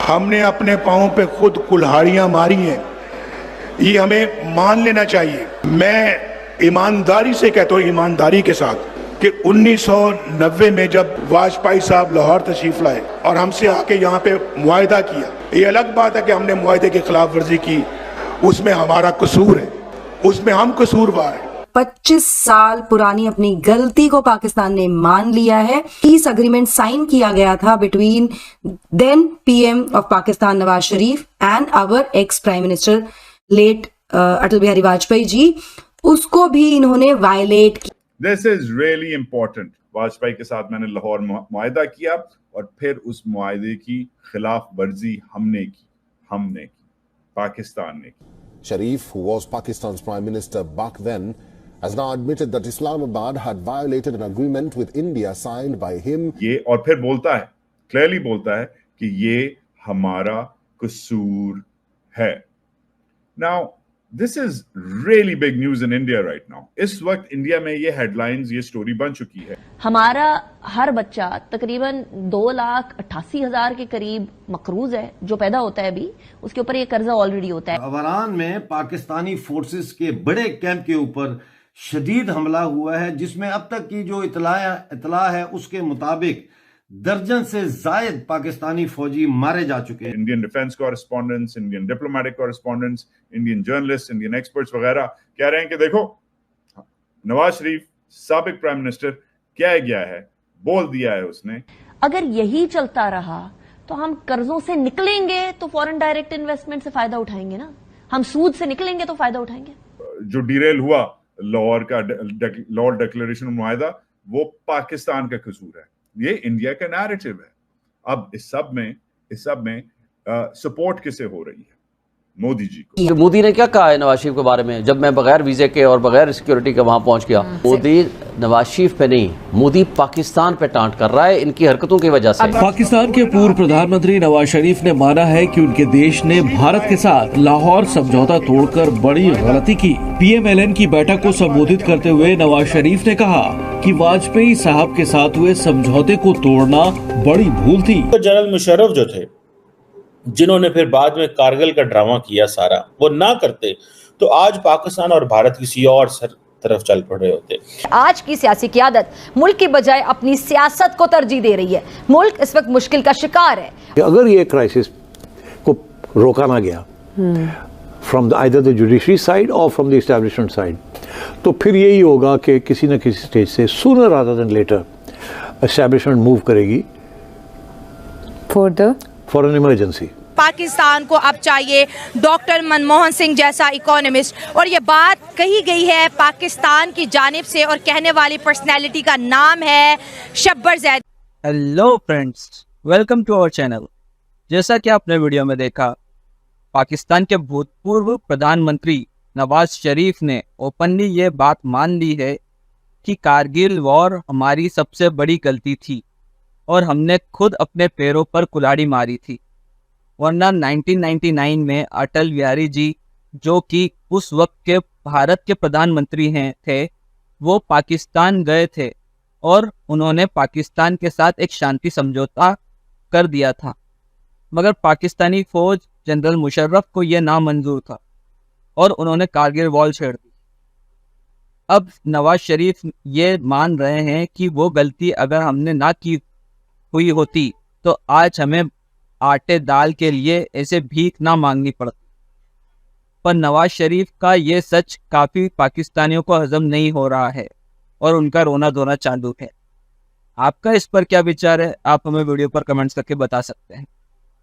हमने अपने पाँव पे खुद कुल्हाड़ियां मारी हैं, ये हमें मान लेना चाहिए। मैं ईमानदारी से कहता हूँ, ईमानदारी के साथ, कि 1990 में जब वाजपेयी साहब लाहौर तशरीफ लाए और हमसे आके यहाँ पे मुआहिदा किया, ये अलग बात है कि हमने मुआहिदे की खिलाफ वर्जी की, उसमें हमारा कसूर है, उसमें हम कसूरवार हैं। 25 साल पुरानी अपनी गलती को पाकिस्तान ने मान लिया है। पीस अग्रीमेंट साइन किया गया था between then PM of Pakistan Nawaz Sharif and our ex prime minister late Atal Bihari Vajpayee ji, उसको भी इन्होंने वायलेट किया। This is really important. Vajpayee के साथ मैंने लाहौर मुआहिदा किया और फिर उस मुआहिदे की खिलाफ वर्जी हमने की, पाकिस्तान ने की। Sharif, who was Pakistan's prime minister back then, has now admitted that Islamabad had violated an agreement with India signed by him. ये और फिर बोलता है, क्लियरली बोलता है कि ये हमारा कसूर है। Now, this is really big news in India right now. इस वक्त इंडिया में ये हेडलाइंस, ये स्टोरी बन चुकी है। हमारा हर बच्चा तकरीबन 2,88,000 के करीब मकरूज है जो पैदा होता है अभी, उसके ऊपर ये कर्जा ऑलरेडी होता है। अवरान में पाकिस्तानी फोर्सेस के बड़े कैंप के ऊपर शदीद हमला हुआ है, जिसमें अब तक की जो इतला है उसके मुताबिक दर्जन से जायद पाकिस्तानी फौजी मारे जा चुके हैं। Indian defence correspondents, Indian diplomatic correspondents, Indian journalist, Indian experts वगैरह कह रहे हैं कि देखो, नवाज शरीफ साबिक प्राइम मिनिस्टर क्या गया है, बोल दिया है उसने। अगर यही चलता रहा तो हम कर्जों से निकलेंगे तो फॉरेन डायरेक्ट इन्वेस्टमेंट से फायदा उठाएंगे ना, हम सूद से निकलेंगे तो फायदा उठाएंगे। जो डिरेल हुआ लाहौर का लाहौर डिक्लेरेशन मुआहिदा, वो पाकिस्तान का कसूर है, ये इंडिया का नैरेटिव है। अब इस सब में सपोर्ट किसे हो रही है? मोदी जी को। मोदी ने क्या कहा है नवाज शरीफ के बारे में? जब मैं बगैर वीजे के और बगैर सिक्योरिटी के वहां पहुंच गया, मोदी नवाज शरीफ पे नहीं, मोदी पाकिस्तान पे टांट कर रहा है इनकी हरकतों की वजह से। पाकिस्तान के पूर्व प्रधानमंत्री नवाज शरीफ ने माना है कि उनके देश ने भारत के साथ लाहौर समझौता तोड़कर बड़ी गलती की। पीएमएलएन की बैठक को संबोधित करते हुए नवाज शरीफ ने कहा कि वाजपेयी साहब के साथ हुए समझौते को तोड़ना बड़ी भूल थी। जनरल मुशर्रफ जो थे, जिन्होंने फिर बाद में कारगिल का ड्रामा किया सारा, वो ना करते तो आज पाकिस्तान और भारत किसी और तरफ चल पड़े होते। आज की सियासी क़यादत मुल्क की बजाय अपनी सियासत को तरजीह दे रही है। मुल्क इस वक्त मुश्किल का शिकार है। अगर ये क्राइसिस को रोका ना गया from either the judiciary side और फ्रॉम द एस्टैब्लिशमेंट साइड, तो फिर यही होगा कि किसी न किसी स्टेज से sooner rather than later establishment move करेगी फॉर एन इमरजेंसी। पाकिस्तान को अब चाहिए डॉक्टर मनमोहन सिंह जैसा इकोनॉमिस्ट, और ये बात कही गई है पाकिस्तान की जानिब से, और कहने वाली पर्सनैलिटी का नाम है Shabbir Zaid. Hello friends, welcome to our channel. जैसा कि आपने वीडियो में देखा, पाकिस्तान के भूतपूर्व प्रधानमंत्री नवाज शरीफ ने ओपनली ये बात मान ली है कि कारगिल वॉर हमारी सबसे बड़ी गलती थी और हमने खुद अपने पैरों पर कुल्हाड़ी मारी थी। वरना 1999 में अटल बिहारी जी, जो कि उस वक्त के भारत के प्रधानमंत्री थे, वो पाकिस्तान गए थे और उन्होंने पाकिस्तान के साथ एक शांति समझौता कर दिया था, मगर पाकिस्तानी फौज जनरल मुशर्रफ को यह नामंजूर था और उन्होंने कारगिल वॉर छेड़ दी। अब नवाज शरीफ ये मान रहे हैं कि वो गलती अगर हमने ना की हुई होती तो आज हमें आटे दाल के लिए ऐसे भीख ना मांगनी पड़ती। पर नवाज शरीफ का ये सच काफ़ी पाकिस्तानियों को हजम नहीं हो रहा है और उनका रोना धोना चालू है। आपका इस पर क्या विचार है? आप हमें वीडियो पर कमेंट्स करके बता सकते हैं।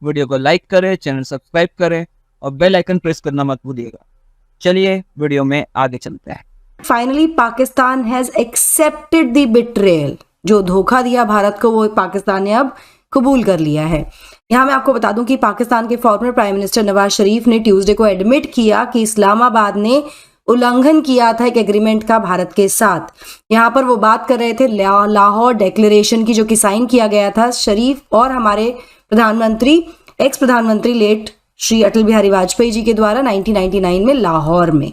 वीडियो को लाइक करें, चैनल सब्सक्राइब करें और बेल आइकन प्रेस करना मत भूलिएगा। चलिए वीडियो में आगे चलते हैं। Finally Pakistan has accepted the betrayal. जो धोखा दिया भारत को, वो पाकिस्तान ने अब कबूल कर लिया है। यहाँ मैं आपको बता दूं कि पाकिस्तान के former prime minister Nawaz Sharif ने ट्यूसडे को एडमिट किया कि इस्लामाबाद ने उल्लंघन किया था एक एग्रीमेंट का भारत के साथ। यहाँ पर वो बात कर रहे थे लाहौर डिक्लेरेशन की, जो कि साइन किया गया था शरीफ और हमारे प्रधानमंत्री, एक्स प्रधानमंत्री लेट श्री अटल बिहारी वाजपेयी जी के द्वारा 1999 में लाहौर में।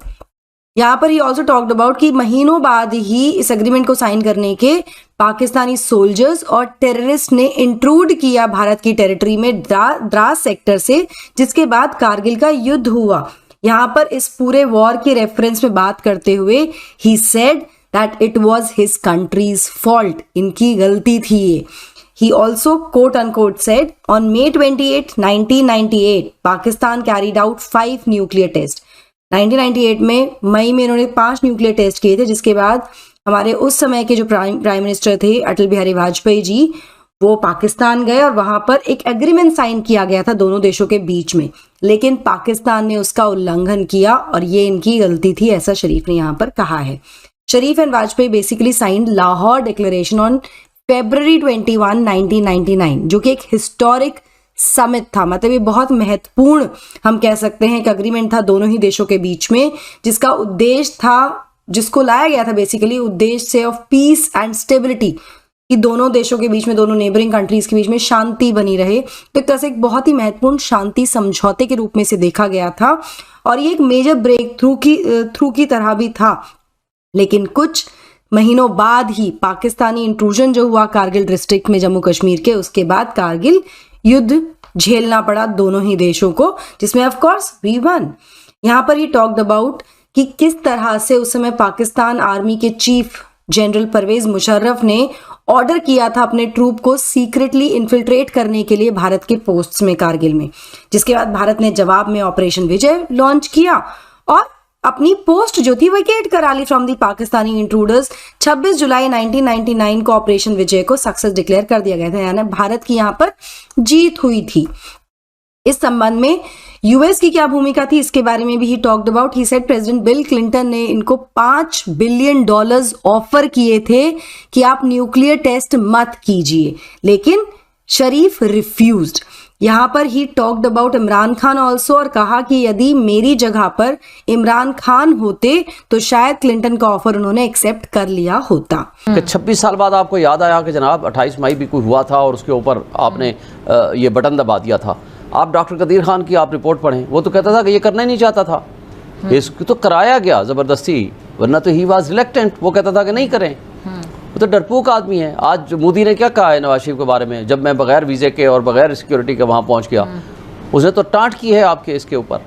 यहाँ पर ही ऑल्सो टॉक्ड अबाउट कि महीनों बाद ही इस एग्रीमेंट को साइन करने के पाकिस्तानी सोल्जर्स और टेररिस्ट ने इंट्रूड किया भारत की टेरिटरी में द्रास सेक्टर से, जिसके बाद कारगिल का युद्ध हुआ। यहाँ पर इस पूरे वॉर के रेफरेंस में बात करते हुए he said that it was his countries fault, इनकी गलती थी ये। He also quote unquote said on May 28, 1998, Pakistan carried out 5 nuclear tests. 1998 में मई में इन्होंने 5 न्यूक्लियर टेस्ट किए थे, जिसके बाद हमारे उस समय के जो प्राइम मिनिस्टर थे अटल बिहारी वाजपेयी जी, वो पाकिस्तान गए और वहां पर एक एग्रीमेंट साइन किया गया था दोनों देशों के बीच में, लेकिन पाकिस्तान ने उसका उल्लंघन किया और ये इनकी गलती थी, ऐसा शरीफ ने यहाँ पर कहा है। Sharif and Vajpayee basically signed Lahore declaration on February 21, 1999, जो कि एक हिस्टोरिक समिट था। मतलब ये बहुत महत्वपूर्ण हम कह सकते हैं कि अग्रीमेंट था दोनों ही देशों के बीच में, जिसका उद्देश्य था, जिसको लाया गया था बेसिकली उद्देश्य से ऑफ पीस एंड स्टेबिलिटी, कि दोनों देशों के बीच में, दोनों नेबरिंग कंट्रीज के बीच में शांति बनी रहे। तो एक तरह से एक बहुत ही महत्वपूर्ण शांति समझौते के रूप में से देखा गया था और ये एक मेजर ब्रेक थ्रू की तरह भी था। लेकिन कुछ महीनों बाद ही पाकिस्तानी इंट्रूजन जो हुआ कारगिल डिस्ट्रिक्ट में जम्मू कश्मीर के, उसके बाद कारगिल युद्ध झेलना पड़ा दोनों ही देशों को, जिसमें ऑफ कोर्स वी वन। यहाँ पर ही टॉक्ड अबाउट कि किस तरह से उस समय पाकिस्तान आर्मी के चीफ जनरल परवेज मुशर्रफ ने ऑर्डर किया था अपने ट्रूप को सीक्रेटली इन्फिल्ट्रेट करने के लिए भारत के पोस्ट्स में कारगिल में, जिसके बाद भारत ने जवाब में ऑपरेशन विजय लॉन्च किया और अपनी पोस्ट जो थी वेकेट करा ली फ्रॉम दी पाकिस्तानी इंट्रूडर्स। 26 जुलाई 1999 को ऑपरेशन विजय को सक्सेस डिक्लेयर कर दिया गया था, यानी भारत की यहाँ पर जीत हुई थी। इस संबंध में यूएस की क्या भूमिका थी, इसके बारे में भी he talked about. He said president bill Clinton ने इनको $5 बिलियन ऑफर किए थे कि आप न्यूक्लियर टेस्ट मत कीजिए, लेकिन शरीफ रिफ्यूज्ड। यहाँ पर he talked about Imran Khan also और कहा कि यदि मेरी जगह पर इमरान खान होते तो शायद क्लिंटन का ऑफर उन्होंने एक्सेप्ट कर लिया होता। 26 साल बाद आपको याद आया कि जनाब 28 मई भी कोई हुआ था और उसके ऊपर आपने ये बटन दबा दिया था। आप डॉक्टर कदीर खान की आप रिपोर्ट पढ़ें, वो तो कहता था कि ये करना ही नहीं चाहता था, इसको तो कराया गया ज़बरदस्ती, वरना तो ही वाज रिलेक्टेंट, वो कहता था कि नहीं करें, वो तो डरपोक आदमी है। आज मोदी ने क्या कहा है नवाज शरीफ के बारे में, जब मैं बगैर वीज़े के और बगैर सिक्योरिटी के वहाँ पहुँच गया, उसने तो टाँट की है आपके इसके ऊपर।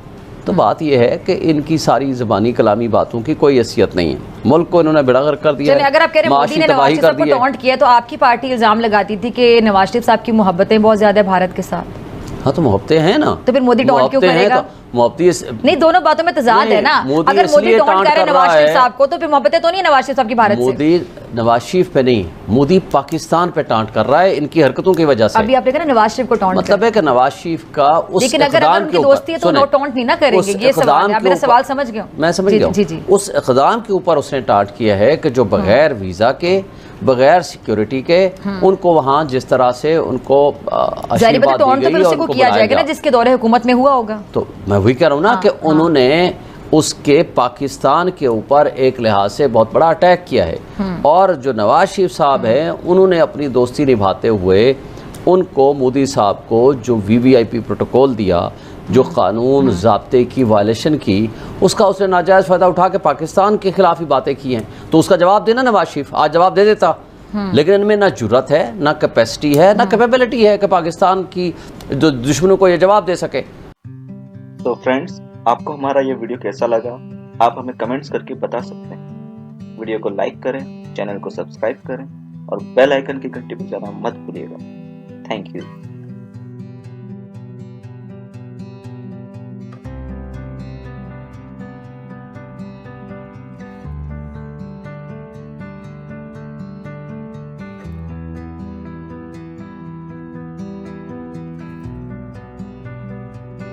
तो बात यह है कि इनकी सारी ज़बानी कलामी बातों की कोई हैसियत नहीं है, मुल्क को इन्होंने बेड़ागर कर दिया है। अगर आप कह रहे हैं मोदी ने नवाज शरीफ को टॉन्ट किया, तो आपकी पार्टी इल्ज़ाम लगाती थी कि नवाज शरीफ साहब की मोहब्बतें बहुत ज़्यादा है भारत के साथ। हाँ तो मोहब्बतें हैं ना, तो फिर मोदी टॉन्ट क्यों करेगा? नहीं, दोनों बातों में तजाद है ना। अगर मोदी टॉन्ट कर रहे नवाज शरीफ साहब को, तो फिर मोहब्बतें तो नहीं नवाज शरीफ साहब की भारत से। मोदी नवाज शरीफ पे नहीं, मोदी पाकिस्तान पे टांट कर रहा है इनकी हरकतों की वजह से। अभी आपने कहा नवाज शरीफ को टॉन्ट, मतलब है कि नवाज शरीफ का उस लेकिन अगर उनकी दोस्ती है तो नो टॉन्ट नहीं ना करेंगे, ये सवाल है। मेरा सवाल समझ गए? मैं समझ गया। उस इक़दाम के ऊपर उसने टांट किया है कि जो बगैर वीजा के, बगैर सिक्योरिटी के, उनको वहाँ जिस तरह से उनको आशीर्वाद दी गई और उनको किया जाएगा ना जिसके दौरे हुकूमत में हुआ होगा। तो मैं वही कह रहा हूँ ना कि उन्होंने उसके पाकिस्तान के ऊपर एक लिहाज से बहुत बड़ा अटैक किया है, और जो नवाज शरीफ साहब हैं उन्होंने अपनी दोस्ती निभाते हुए उनको, मोदी साहब को जो VVIP प्रोटोकॉल दिया, जो कानून ज़ाब्ते की वायलेशन की, उसका उसने नाजायज़ फ़ायदा उठा के पाकिस्तान के खिलाफ ही बातें की हैं। तो उसका जवाब देना नवाज शरीफ आज जवाब दे देता, लेकिन इनमें ना जुर्रत है, ना कैपेसिटी है, ना कैपेबिलिटी है कि पाकिस्तान की जो दुश्मनों को ये जवाब दे सके। तो फ्रेंड्स, आपको हमारा ये वीडियो कैसा लगा, आप हमें कमेंट्स करके बता सकते हैं। वीडियो को लाइक करें, चैनल को सब्सक्राइब करें और बेल आइकन की घंटी बजाना मत भूलिएगा। Thank you.